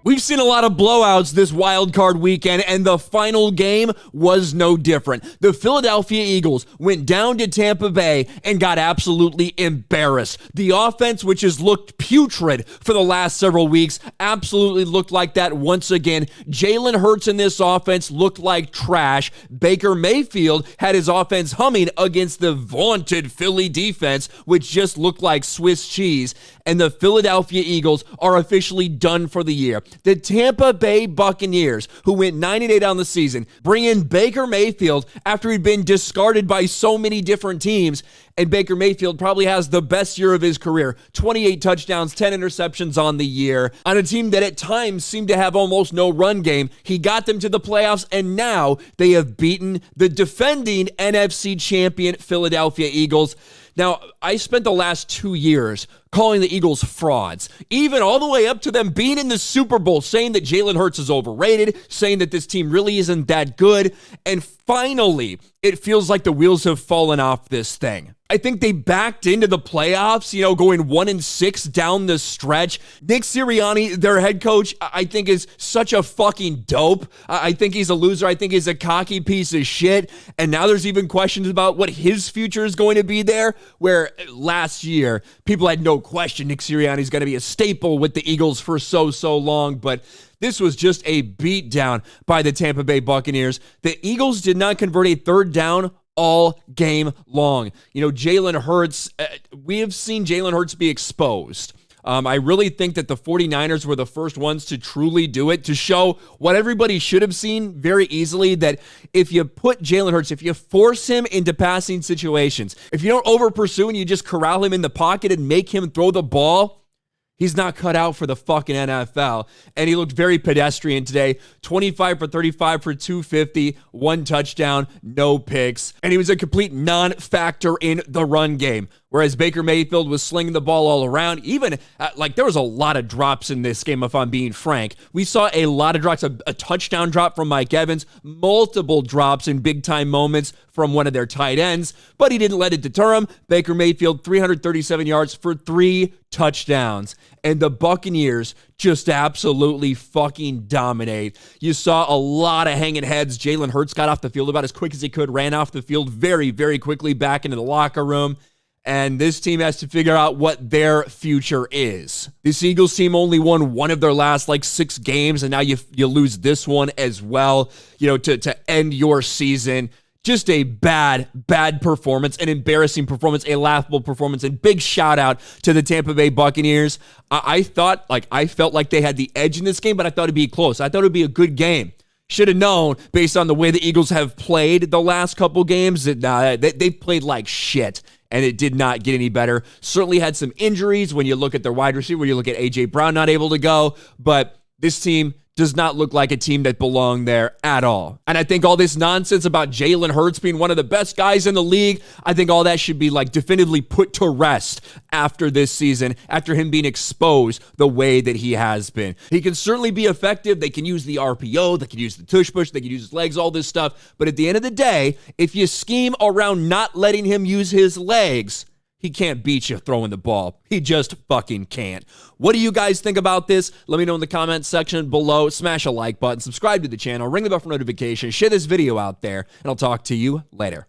We've seen a lot of blowouts this wild card weekend, and the final game was no different. The Philadelphia Eagles went down to Tampa Bay and got absolutely embarrassed. The offense, which has looked putrid for the last several weeks, absolutely looked like that once again. Jalen Hurts in this offense looked like trash. Baker Mayfield had his offense humming against the vaunted Philly defense, which just looked like Swiss cheese. And the Philadelphia Eagles are officially done for the year. The Tampa Bay Buccaneers, who went 9-8 on the season, bring in Baker Mayfield after he'd been discarded by so many different teams. And Baker Mayfield probably has the best year of his career. 28 touchdowns, 10 interceptions on the year. On a team that at times seemed to have almost no run game. He got them to the playoffs, and now they have beaten the defending NFC champion Philadelphia Eagles. Now, I spent the last 2 years calling the Eagles frauds, even all the way up to them being in the Super Bowl, saying that Jalen Hurts is overrated, saying that this team really isn't that good. And finally, it feels like the wheels have fallen off this thing. I think they backed into the playoffs, going 1-6 down the stretch. Nick Sirianni, their head coach, I think is such a fucking dope. I think he's a loser. I think he's a cocky piece of shit. And now there's even questions about what his future is going to be there, where last year, people had no question Nick Sirianni is going to be a staple with the Eagles for so long. But this was just a beatdown by the Tampa Bay Buccaneers. The Eagles did not convert a third down all game long. Jalen Hurts, we have seen Jalen Hurts be exposed. I really think that the 49ers were the first ones to truly do it, to show what everybody should have seen very easily, that if you put Jalen Hurts, if you force him into passing situations, if you don't over pursue and you just corral him in the pocket and make him throw the ball, he's not cut out for the fucking NFL. And he looked very pedestrian today. 25 for 35 for 250, 1 touchdown, no picks. And he was a complete non-factor in the run game. Whereas Baker Mayfield was slinging the ball all around. Even, there was a lot of drops in this game, if I'm being frank. We saw a lot of drops, a touchdown drop from Mike Evans, multiple drops in big-time moments from one of their tight ends, but he didn't let it deter him. Baker Mayfield, 337 yards for 3 touchdowns. And the Buccaneers just absolutely fucking dominate. You saw a lot of hanging heads. Jalen Hurts got off the field about as quick as he could, ran off the field very, very quickly back into the locker room. And this team has to figure out what their future is. This Eagles team only won one of their last 6 games, and now you lose this one as well, to end your season. Just a bad performance, an embarrassing performance, a laughable performance, and big shout out to the Tampa Bay Buccaneers. I felt like they had the edge in this game, but I thought it'd be close. I thought it'd be a good game. Should have known, based on the way the Eagles have played the last couple games, that they played like shit, and it did not get any better. Certainly had some injuries when you look at their wide receiver, when you look at A.J. Brown not able to go, but this team does not look like a team that belonged there at all. And I think all this nonsense about Jalen Hurts being one of the best guys in the league, I think all that should be definitively put to rest after this season, after him being exposed the way that he has been. He can certainly be effective. They can use the RPO, they can use the tush push, they can use his legs, all this stuff. But at the end of the day, if you scheme around not letting him use his legs, he can't beat you throwing the ball. He just fucking can't. What do you guys think about this? Let me know in the comments section below. Smash a like button, subscribe to the channel, ring the bell for notifications, share this video out there, and I'll talk to you later.